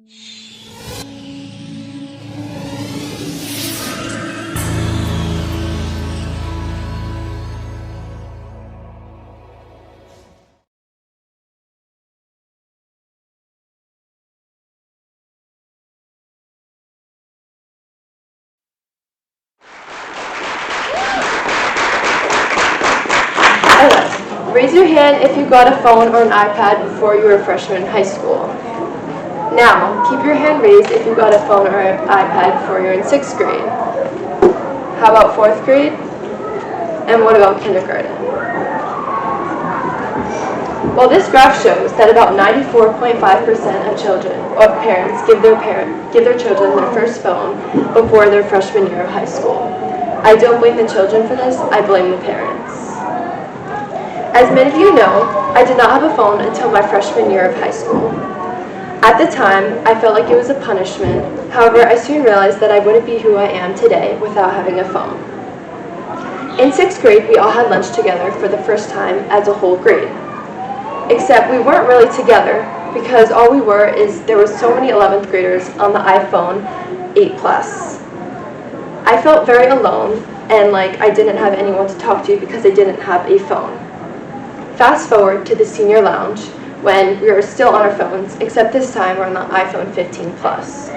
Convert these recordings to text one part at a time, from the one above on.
Raise your hand if you got a phone or an iPad before you were a freshman in high school. Now, keep your hand raised if you got a phone or an iPad before you're in 6th grade. How about 4th grade? And what about kindergarten? Well, this graph shows that about 94.5% of children or parents give their children their first phone before their freshman year of high school. I don't blame the children for this, I blame the parents. As many of you know, I did not have a phone until my freshman year of high school. At the time, I felt like it was a punishment. However, I soon realized that I wouldn't be who I am today without having a phone. In 6th grade, we all had lunch together for the first time as a whole grade. Except we weren't really together because all we were is there were so many 11th graders on the iPhone 8 Plus. I felt very alone and like I didn't have anyone to talk to because I didn't have a phone. Fast forward to the senior lounge when we were still on our phones, except this time we're on the iPhone 15 Plus.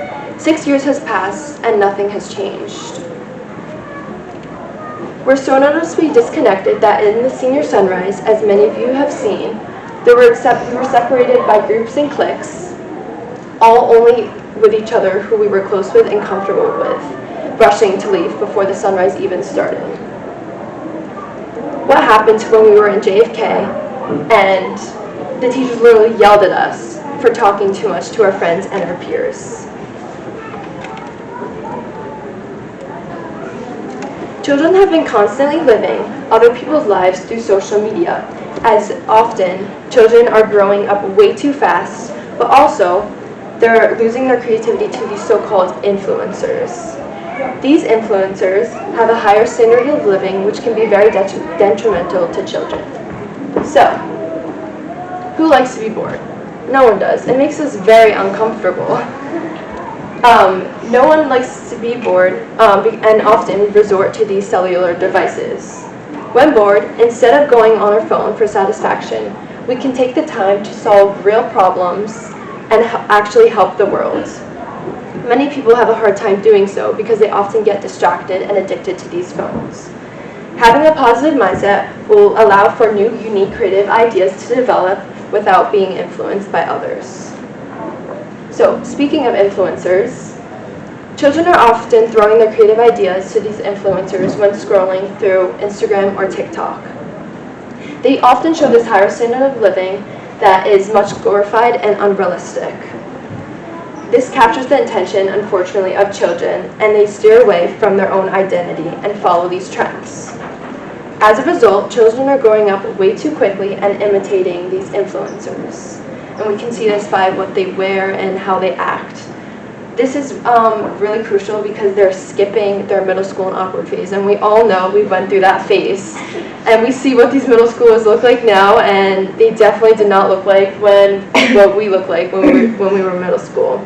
6 years has passed and nothing has changed. We're so noticeably disconnected that in the senior sunrise, as many of you have seen, we were separated by groups and cliques, all only with each other who we were close with and comfortable with, rushing to leave before the sunrise even started. What happened when we were in JFK and the teachers literally yelled at us for talking too much to our friends and our peers. Children have been constantly living other people's lives through social media, as often children are growing up way too fast, but also they're losing their creativity to these so-called influencers. These influencers have a higher standard of living, which can be very detrimental to children. So, who likes to be bored? No one does. It makes us very uncomfortable. No one likes to be bored, and often resort to these cellular devices. When bored, instead of going on our phone for satisfaction, we can take the time to solve real problems and actually help the world. Many people have a hard time doing so because they often get distracted and addicted to these phones. Having a positive mindset will allow for new, unique, creative ideas to develop without being influenced by others. So, speaking of influencers, children are often throwing their creative ideas to these influencers when scrolling through Instagram or TikTok. They often show this higher standard of living that is much glorified and unrealistic. This captures the attention, unfortunately, of children, and they steer away from their own identity and follow these trends. As a result, children are growing up way too quickly and imitating these influencers. And we can see this by what they wear and how they act. This is really crucial because they're skipping their middle school and awkward phase, and we all know we went through that phase. And we see what these middle schoolers look like now, and they definitely did not look like what we look like when we were middle school.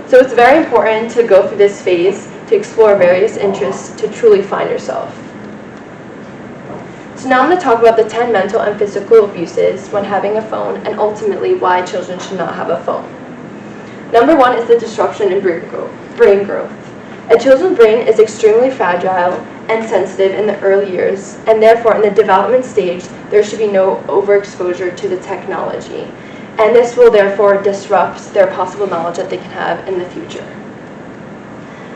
So it's very important to go through this phase to explore various interests to truly find yourself. So now I'm going to talk about the 10 mental and physical abuses when having a phone and ultimately why children should not have a phone. Number 1 is the disruption in brain growth. A children's brain is extremely fragile and sensitive in the early years, and therefore in the development stage there should be no overexposure to the technology. And this will therefore disrupt their possible knowledge that they can have in the future.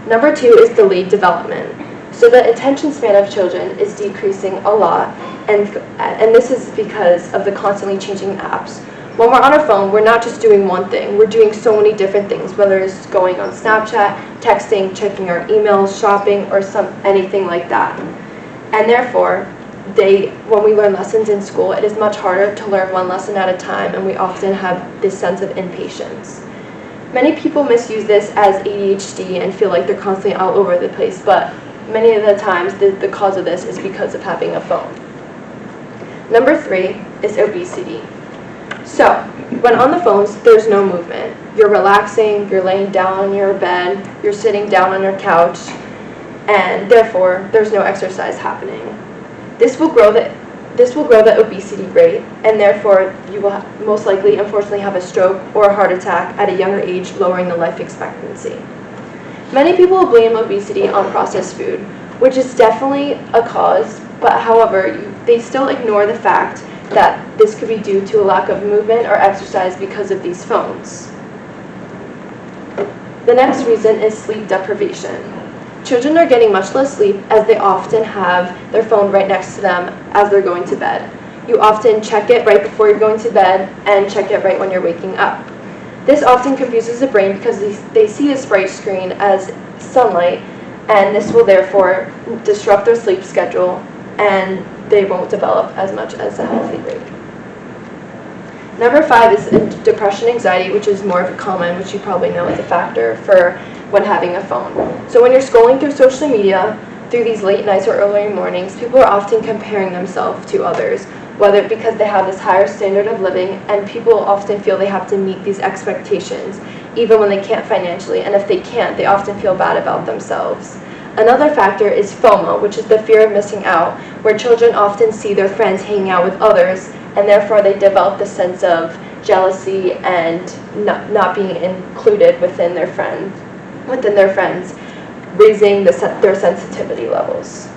Number 2 is delayed development. So the attention span of children is decreasing a lot, and this is because of the constantly changing apps. When we're on our phone, we're not just doing one thing, we're doing so many different things, whether it's going on Snapchat, texting, checking our emails, shopping, or anything like that. And therefore, when we learn lessons in school, it is much harder to learn one lesson at a time, and we often have this sense of impatience. Many people misuse this as ADHD and feel like they're constantly all over the place, but many of the times the cause of this is because of having a phone. Number 3 is obesity. So, when on the phones, there's no movement. you're relaxing, you're laying down on your bed, you're sitting down on your couch, and therefore there's no exercise happening. This will grow the obesity rate, and therefore you will most likely, unfortunately, have a stroke or a heart attack at a younger age, lowering the life expectancy. Many people blame obesity on processed food, which is definitely a cause, but however, they still ignore the fact that this could be due to a lack of movement or exercise because of these phones. The next reason is sleep deprivation. Children are getting much less sleep as they often have their phone right next to them as they're going to bed. You often check it right before you're going to bed and check it right when you're waking up. This often confuses the brain because they see this bright screen as sunlight, and this will therefore disrupt their sleep schedule, and they won't develop as much as a healthy rate. Number 5 is depression, anxiety, which is more of a common, which you probably know is a factor for when having a phone. So when you're scrolling through social media, through these late nights or early mornings, people are often comparing themselves to others, whether because they have this higher standard of living, and people often feel they have to meet these expectations, even when they can't financially, and if they can't, they often feel bad about themselves. Another factor is FOMO, which is the fear of missing out, where children often see their friends hanging out with others, and therefore they develop the sense of jealousy and not being included within their friends, raising their sensitivity levels.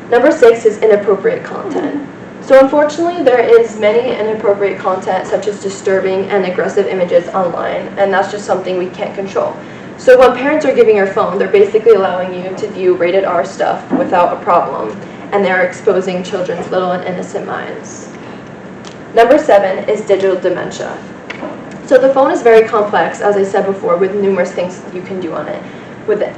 Number 6 is inappropriate content. So unfortunately, there is many inappropriate content, such as disturbing and aggressive images online, and that's just something we can't control. So when parents are giving your phone, they're basically allowing you to view rated R stuff without a problem, and they're exposing children's little and innocent minds. Number 7 is digital dementia. So the phone is very complex, as I said before, with numerous things you can do on it.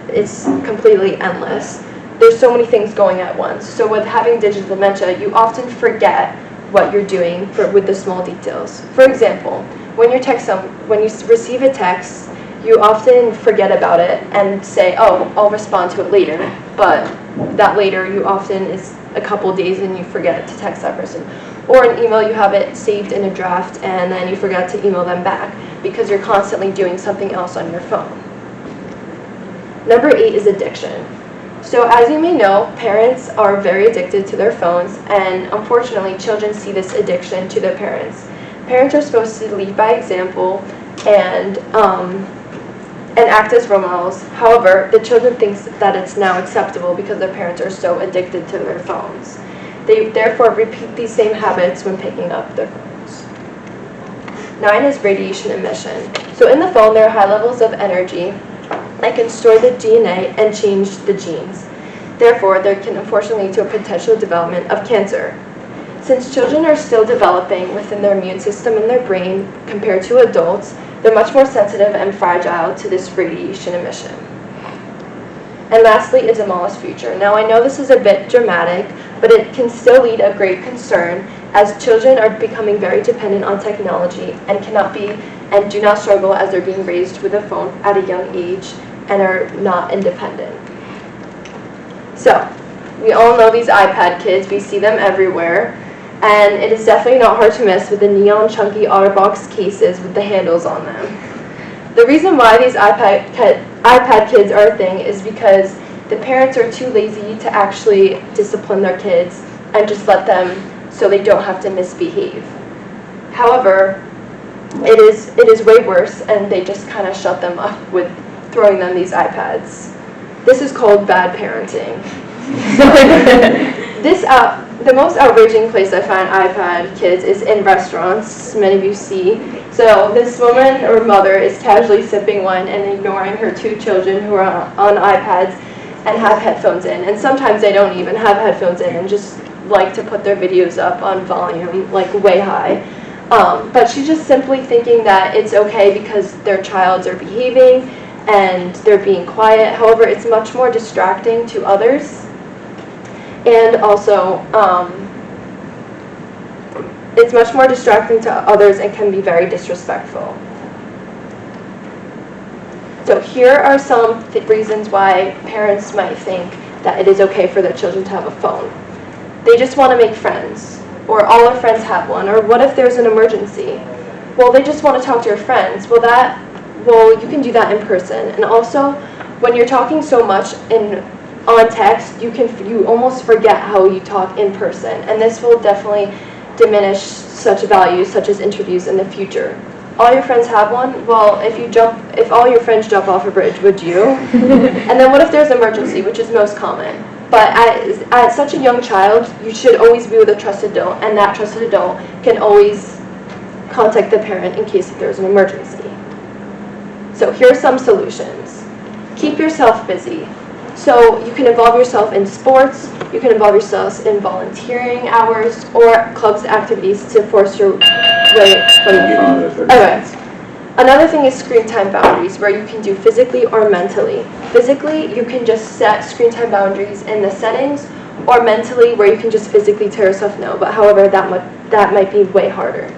It's completely endless. There's so many things going at once. So with having digital dementia, you often forget what you're doing with the small details. For example, when you receive a text, you often forget about it and say, oh, I'll respond to it later. But that later you often is a couple days and you forget to text that person. Or an email, you have it saved in a draft and then you forget to email them back because you're constantly doing something else on your phone. Number 8 is addiction. So as you may know, parents are very addicted to their phones, and unfortunately children see this addiction to their parents. Parents are supposed to lead by example and act as role models. However, the children think that it's now acceptable because their parents are so addicted to their phones. They therefore repeat these same habits when picking up their phones. 9 is radiation emission. So in the phone, there are high levels of energy that can store the DNA and change the genes. Therefore, there can unfortunately lead to a potential development of cancer. Since children are still developing within their immune system in their brain compared to adults, they're much more sensitive and fragile to this radiation emission. And lastly is a demolish future. Now I know this is a bit dramatic, but it can still lead a great concern as children are becoming very dependent on technology and do not struggle as they're being raised with a phone at a young age and are not independent. So, we all know these iPad kids, we see them everywhere, and it is definitely not hard to miss with the neon chunky OtterBox cases with the handles on them. The reason why these iPad kids are a thing is because the parents are too lazy to actually discipline their kids and just let them so they don't have to misbehave. However, it is way worse, and they just kind of shut them up with throwing them these iPads. This is called bad parenting. The most outraging place I find iPad kids is in restaurants, many of you see. So this woman or mother is casually sipping one and ignoring her 2 children who are on iPads and have headphones in. And sometimes they don't even have headphones in and just like to put their videos up on volume, like way high. But she's just simply thinking that it's okay because their childs are behaving and they're being quiet. However, it's much more distracting to others. And also, it's much more distracting to others and can be very disrespectful. So here are some reasons why parents might think that it is okay for their children to have a phone. They just want to make friends, or all our friends have one, or what if there's an emergency? Well, they just want to talk to your friends. Well, you can do that in person. And also, when you're talking so much on text, you almost forget how you talk in person. And this will definitely diminish such values, such as interviews in the future. All your friends have one? Well, if all your friends jump off a bridge, would you? And then what if there's an emergency, which is most common? But at such a young child, you should always be with a trusted adult, and that trusted adult can always contact the parent in case if there's an emergency. So here are some solutions. Keep yourself busy. So you can involve yourself in sports, you can involve yourself in volunteering hours, or clubs activities to force your way from the phone. Okay. Another thing is screen time boundaries, where you can do physically or mentally. Physically, you can just set screen time boundaries in the settings, or mentally, where you can just physically tell yourself no, but however, that might be way harder.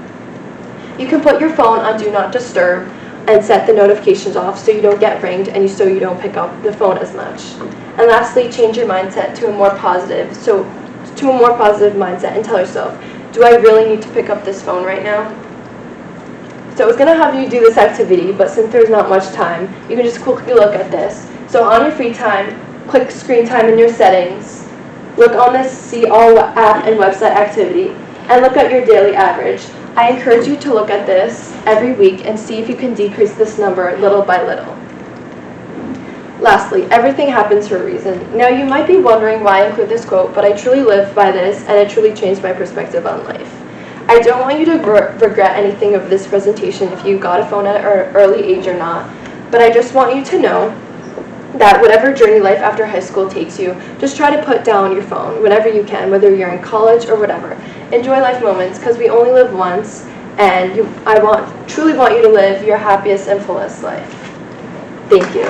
You can put your phone on Do Not Disturb and set the notifications off so you don't get ringed and so you don't pick up the phone as much. And lastly, change your mindset to a more positive mindset and tell yourself, do I really need to pick up this phone right now? So I was going to have you do this activity, but since there's not much time, you can just quickly look at this. So on your free time, click screen time in your settings, look on this See All app and website activity, and look at your daily average. I encourage you to look at this every week and see if you can decrease this number little by little. Lastly, everything happens for a reason. Now you might be wondering why I include this quote, but I truly live by this and it truly changed my perspective on life. I don't want you to regret anything of this presentation if you got a phone at an early age or not, but I just want you to know that whatever journey life after high school takes you, just try to put down your phone whenever you can, whether you're in college or whatever. Enjoy life moments, because we only live once, and I truly want you to live your happiest and fullest life. Thank you.